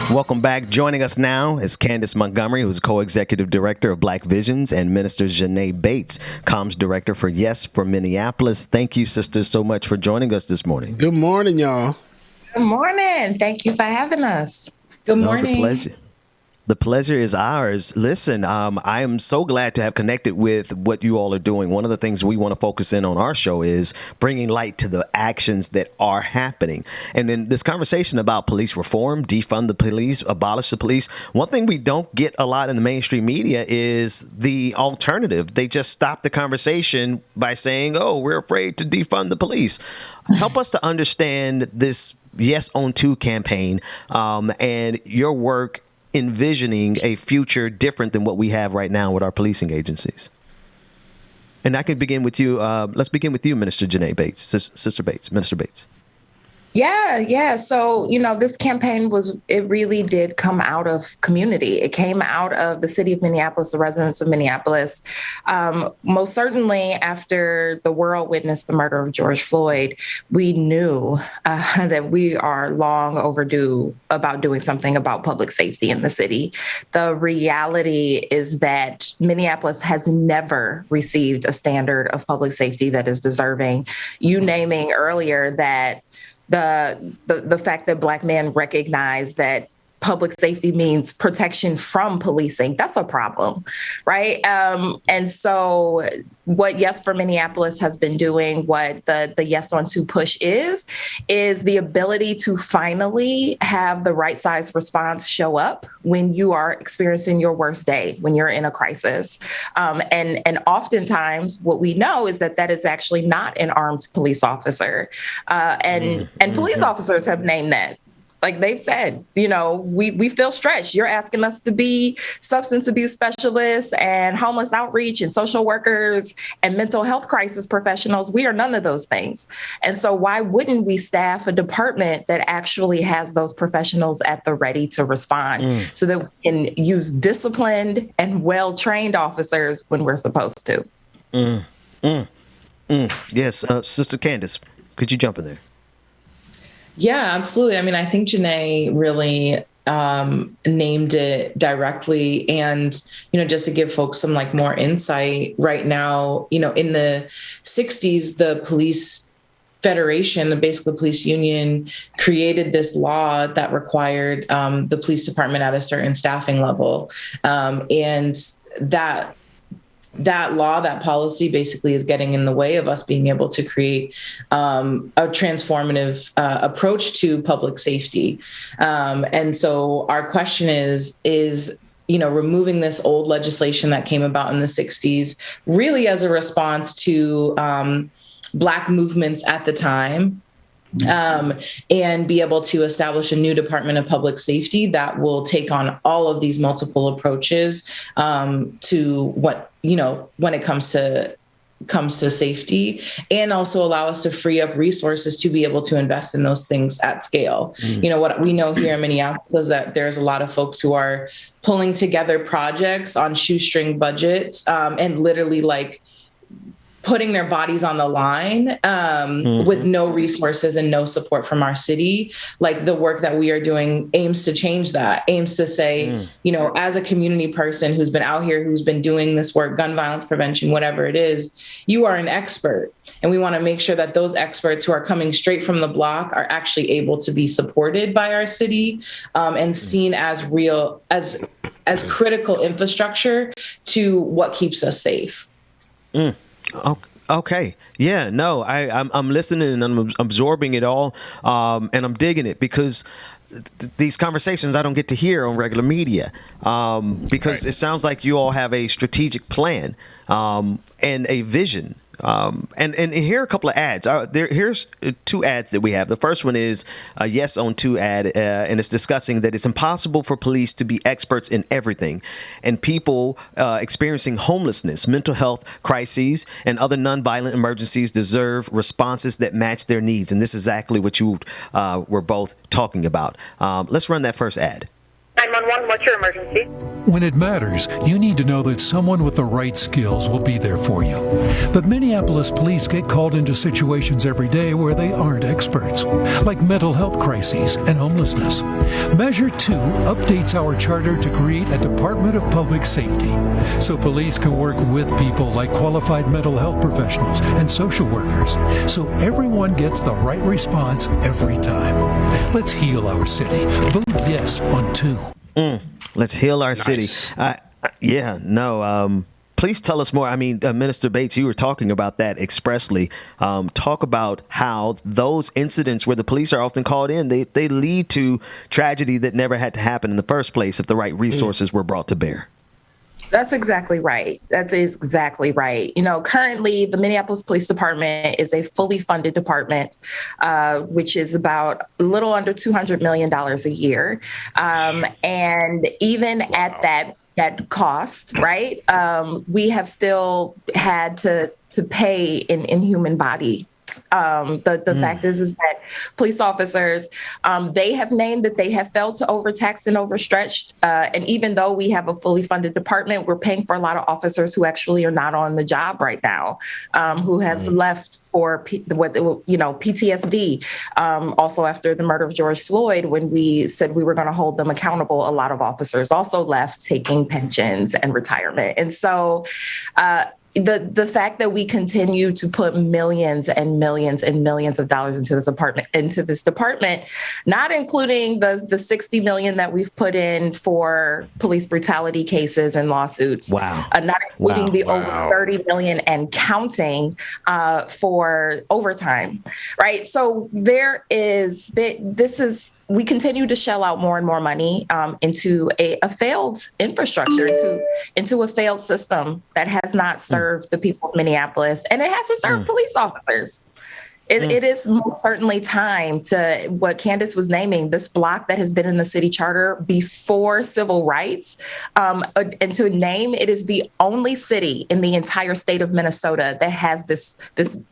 Welcome back. Joining us now is Candace Montgomery, who's co-executive director of Black Visions, and Minister Janae Bates, comms director for Yes for Minneapolis. Thank you, sisters, so much for joining us this morning. Good morning, y'all. Good morning. Thank you for having us. Good morning. The pleasure is ours. Listen, I am so glad to have connected with what you all are doing. One of the things we want to focus in on our show is bringing light to the actions that are happening. And in this conversation about police reform, defund the police, abolish the police, one thing we don't get a lot in the mainstream media is the alternative. They just stop the conversation by saying, oh, we're afraid to defund the police. Help us to understand this Yes on 2 campaign and your work envisioning a future different than what we have right now with our policing agencies. And I could begin with you. Let's begin with you, Minister Janae Bates, Sister Bates, Minister Bates. Yeah. So, this campaign it really did come out of community. It came out of the city of Minneapolis, the residents of Minneapolis. Most certainly after the world witnessed the murder of George Floyd, we knew that we are long overdue about doing something about public safety in the city. The reality is that Minneapolis has never received a standard of public safety that is deserving. You naming earlier that the fact that Black men recognize that public safety means protection from policing, that's a problem, right? And so what Yes for Minneapolis has been doing, what the Yes on 2 push is the ability to finally have the right size response show up when you are experiencing your worst day, when you're in a crisis. And oftentimes what we know is that is actually not an armed police officer. And police officers have named that. Like they've said, we feel stretched. You're asking us to be substance abuse specialists and homeless outreach and social workers and mental health crisis professionals. We are none of those things. And so why wouldn't we staff a department that actually has those professionals at the ready to respond so that we can use disciplined and well-trained officers when we're supposed to? Yes. Sister Candace, could you jump in there? Yeah, absolutely. I mean, I think Janae really named it directly. And, just to give folks some more insight right now, in the 60s, the police federation, basically the police union, created this law that required the police department at a certain staffing level. And that law, that policy basically is getting in the way of us being able to create a transformative approach to public safety. And so our question is, removing this old legislation that came about in the 60s, really as a response to Black movements at the time, and be able to establish a new Department of Public Safety that will take on all of these multiple approaches to what, when it comes to safety, and also allow us to free up resources to be able to invest in those things at scale. What we know here in Minneapolis is that there's a lot of folks who are pulling together projects on shoestring budgets and literally putting their bodies on the line with no resources and no support from our city. The work that we are doing aims to change that, aims to say, as a community person who's been out here, who's been doing this work, gun violence prevention, whatever it is, you are an expert. And we want to make sure that those experts who are coming straight from the block are actually able to be supported by our city and seen as real, as critical infrastructure to what keeps us safe. Okay. Yeah, no, I'm listening and I'm absorbing it all. And I'm digging it because these conversations I don't get to hear on regular media because It sounds like you all have a strategic plan and a vision. And here are a couple of ads. Here's 2 ads that we have. The first one is a Yes on 2 ad, and it's discussing that it's impossible for police to be experts in everything, and people experiencing homelessness, mental health crises, and other nonviolent emergencies deserve responses that match their needs. And this is exactly what you were both talking about. Let's run that first ad. 911, What's your emergency? When it matters, you need to know that someone with the right skills will be there for you. But Minneapolis police get called into situations every day where they aren't experts, like mental health crises and homelessness. Measure 2 updates our charter to create a Department of Public Safety, so police can work with people like qualified mental health professionals and social workers, so everyone gets the right response every time. Let's heal our city. Vote yes on 2. Let's heal our city. Please tell us more. I mean, Minister Bates, you were talking about that expressly. Talk about how those incidents where the police are often called in, they lead to tragedy that never had to happen in the first place if the right resources were brought to bear. That's exactly right. That's exactly right. You know, currently the Minneapolis Police Department is a fully funded department, which is about a little under $200 million a year. And even at that cost, right, we have still had to pay in inhuman body. The fact is that police officers, they have named that they have felt overtaxed and overstretched. And even though we have a fully funded department, we're paying for a lot of officers who actually are not on the job right now, who have left for PTSD. Also, after the murder of George Floyd, when we said we were going to hold them accountable, a lot of officers also left taking pensions and retirement. And so the fact that we continue to put millions and millions and millions of dollars into this department, not including the $60 million that we've put in for police brutality cases and lawsuits. Wow. Not including the over $30 million and counting for overtime. Right. So we continue to shell out more and more money into a failed infrastructure, into a failed system that has not served the people of Minneapolis, and it hasn't served police officers. It is most certainly time to what Candace was naming, this block that has been in the city charter before civil rights. And to name, it is the only city in the entire state of Minnesota that has this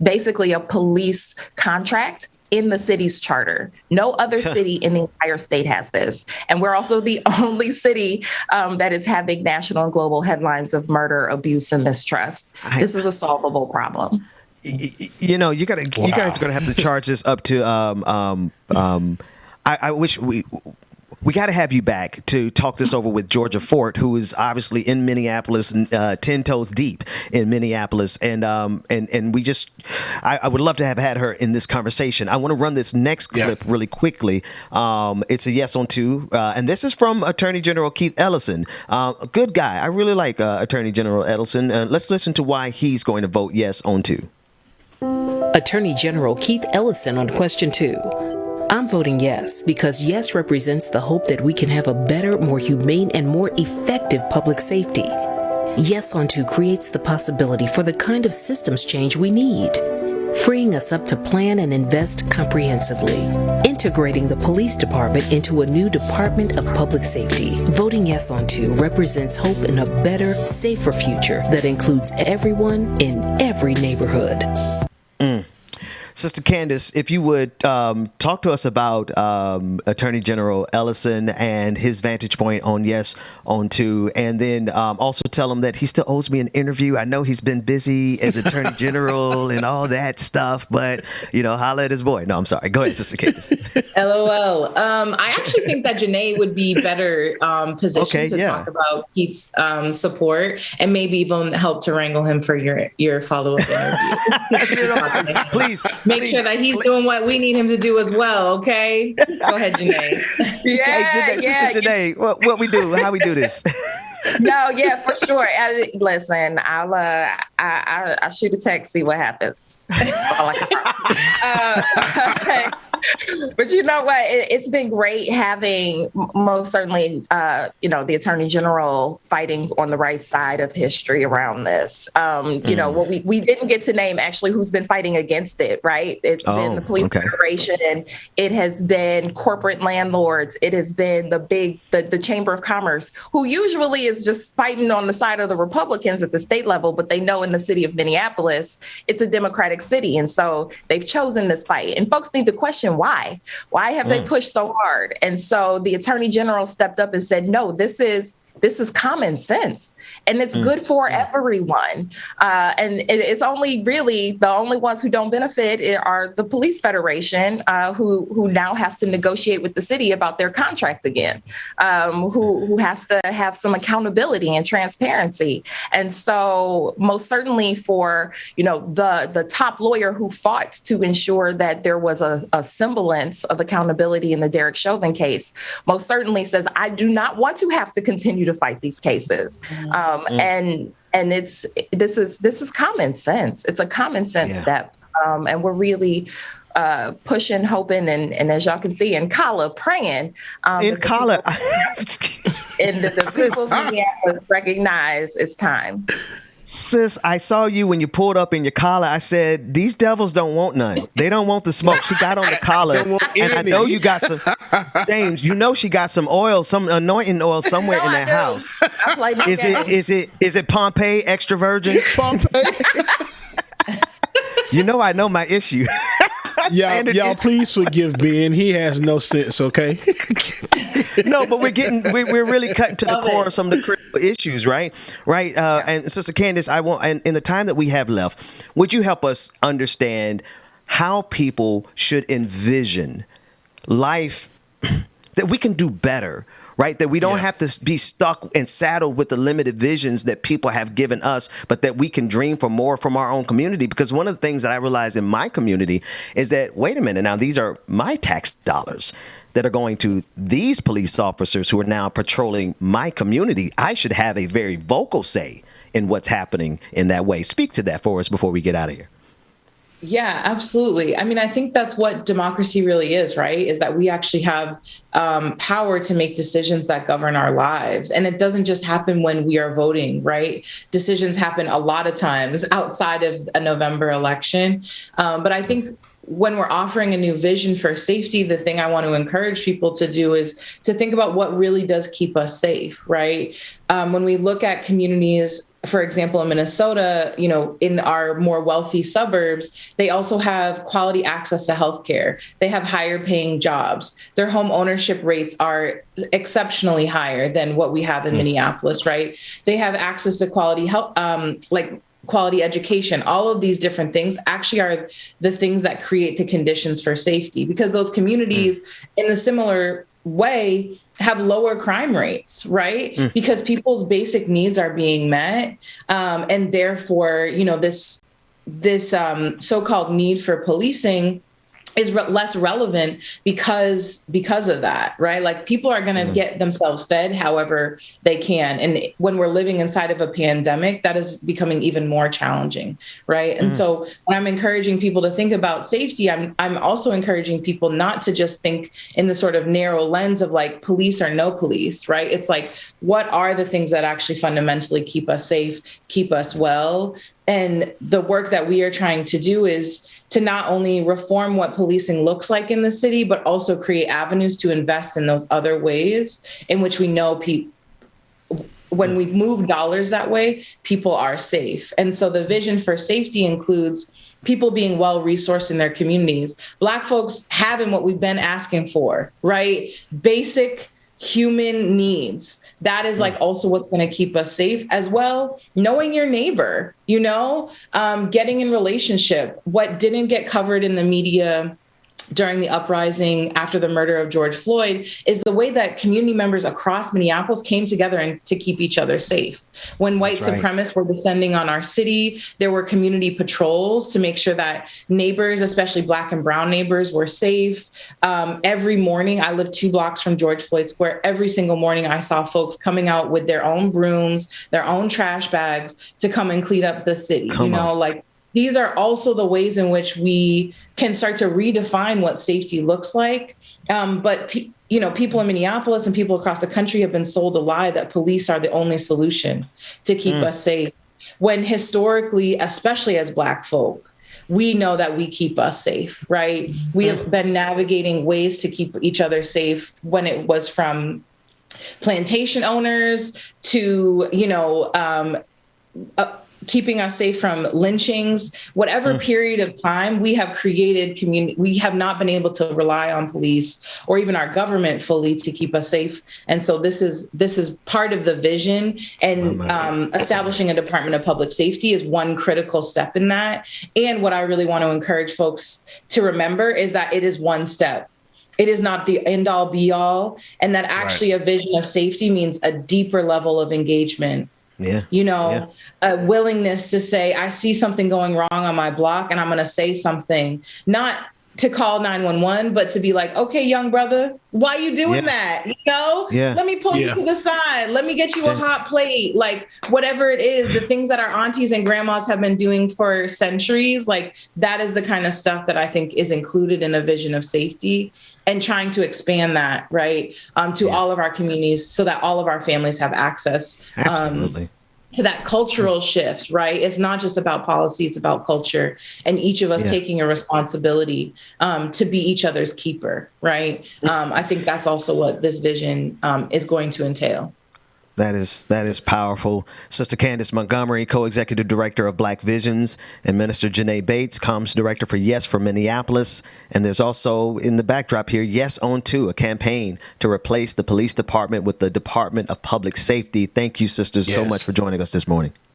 basically a police contract in the city's charter. No other city in the entire state has this. And we're also the only city that is having national and global headlines of murder, abuse, and mistrust. This is a solvable problem. You know, you guys are going to have to charge this up to, I wish we got to have you back to talk this over with Georgia Fort, who is obviously in Minneapolis, 10 toes deep in Minneapolis. And we just, I would love to have had her in this conversation. I want to run this next clip really quickly. It's a yes on 2. And this is from Attorney General Keith Ellison. A good guy. I really like Attorney General Ellison. Let's listen to why he's going to vote yes on 2. Attorney General Keith Ellison on question 2. I'm voting yes because yes represents the hope that we can have a better, more humane, and more effective public safety. Yes on 2 creates the possibility for the kind of systems change we need, freeing us up to plan and invest comprehensively, integrating the police department into a new Department of Public Safety. Voting yes on 2 represents hope in a better, safer future that includes everyone in every neighborhood. Sister Candace, if you would talk to us about Attorney General Ellison and his vantage point on yes on 2, and then also tell him that he still owes me an interview. I know he's been busy as Attorney General and all that stuff, but, you know, holla at his boy. No, I'm sorry. Go ahead, Sister Candace. LOL. I actually think that Janae would be better positioned to talk about Keith's support and maybe even help to wrangle him for your follow-up interview. Please. Make sure that he's doing what we need him to do as well, okay? Go ahead, Janae. Sister Janae, what we do, how we do this. No, yeah, for sure. Listen, I'll shoot a text, see what happens. But you know what? It's been great having most certainly, the Attorney General fighting on the right side of history around this. You know, what we didn't get to name actually who's been fighting against it, right? It's been the Police Federation, and it has been corporate landlords. It has been the Chamber of Commerce, who usually is just fighting on the side of the Republicans at the state level, but they know in the city of Minneapolis, it's a Democratic city. And so they've chosen this fight. And folks need to question and why have they pushed so hard? And so the Attorney General stepped up and said, no, this is common sense, and it's good for everyone. And it's only really the only ones who don't benefit are the Police Federation, who now has to negotiate with the city about their contract again, who has to have some accountability and transparency. And so most certainly for, the top lawyer who fought to ensure that there was a semblance of accountability in the Derek Chauvin case, most certainly says, I do not want to have to continue to fight these cases. And this is common sense. It's a common sense step. And we're really pushing, hoping, and as y'all can see in Kala, praying. In Kala. And that the people of Minneapolis recognize it's time. Sis, I saw you when you pulled up in your collar. I said, these devils don't want none. They don't want the smoke. She got on the collar. And I know you got some, James, she got some oil, some anointing oil somewhere in that house. Like, is it Pompeii extra virgin? Pompeii? I know my issue. Y'all please forgive Ben. He has no sense, okay? No, but we're really cutting to the core of some of the critical issues, right? Right. And Sister Candace, and in the time that we have left, would you help us understand how people should envision life that we can do better? Right, that we don't have to be stuck and saddled with the limited visions that people have given us, but that we can dream for more from our own community. Because one of the things that I realized in my community is that, wait a minute, now these are my tax dollars that are going to these police officers who are now patrolling my community. I should have a very vocal say in what's happening in that way. Speak to that for us before we get out of here. Yeah, absolutely. I mean, I think that's what democracy really is, right? Is that we actually have power to make decisions that govern our lives. And it doesn't just happen when we are voting, right? Decisions happen a lot of times outside of a November election. But I think when we're offering a new vision for safety, the thing I want to encourage people to do is to think about what really does keep us safe, right? When we look at communities, for example, in Minnesota, in our more wealthy suburbs, they also have quality access to healthcare. They have higher paying jobs. Their home ownership rates are exceptionally higher than what we have in Minneapolis, right? They have access to quality health, quality education. All of these different things actually are the things that create the conditions for safety, because those communities in a similar way have lower crime rates, right? Because people's basic needs are being met. And therefore, this so-called need for policing is less relevant because of that, right? Like, people are going to get themselves fed however they can. And when we're living inside of a pandemic, that is becoming even more challenging, right? And so when I'm encouraging people to think about safety, I'm also encouraging people not to just think in the sort of narrow lens of like police or no police, right? It's like, what are the things that actually fundamentally keep us safe, keep us well? And the work that we are trying to do is to not only reform what policing looks like in the city, but also create avenues to invest in those other ways in which we know when we move dollars that way, people are safe. And so the vision for safety includes people being well-resourced in their communities. Black folks having what we've been asking for, right? Basic human needs. That is like also what's going to keep us safe as well. Knowing your neighbor, getting in relationship. What didn't get covered in the media during the uprising after the murder of George Floyd is the way that community members across Minneapolis came together and to keep each other safe. When white supremacists were descending on our city, there were community patrols to make sure that neighbors, especially Black and brown neighbors, were safe. Every morning, I live 2 blocks from George Floyd Square. Every single morning, I saw folks coming out with their own brooms, their own trash bags to come and clean up the city. These are also the ways in which we can start to redefine what safety looks like. But people in Minneapolis and people across the country have been sold a lie that police are the only solution to keep us safe. When historically, especially as Black folk, we know that we keep us safe, right? We have been navigating ways to keep each other safe, when it was from plantation owners to, keeping us safe from lynchings, whatever period of time, we have created community. We have not been able to rely on police or even our government fully to keep us safe. And so this is part of the vision, and establishing a Department of Public Safety is one critical step in that. And what I really want to encourage folks to remember is that it is one step. It is not the end all be all. And that actually a vision of safety means a deeper level of engagement. A willingness to say, I see something going wrong on my block and I'm going to say something, not to call 911, but to be like, okay, young brother, why you doing that? Let me pull you to the side. Let me get you a hot plate. Like whatever it is, the things that our aunties and grandmas have been doing for centuries, like that is the kind of stuff that I think is included in a vision of safety, and trying to expand that, to all of our communities so that all of our families have access. Absolutely. To that cultural shift, right? It's not just about policy, it's about culture, and each of us taking a responsibility to be each other's keeper, right? I think that's also what this vision is going to entail. That is powerful. Sister Candace Montgomery, Co-Executive Director of Black Visions, and Minister Janae Bates, Comms Director for Yes for Minneapolis. And there's also in the backdrop here, Yes On To, a campaign to replace the police department with the Department of Public Safety. Thank you, sisters, so much for joining us this morning.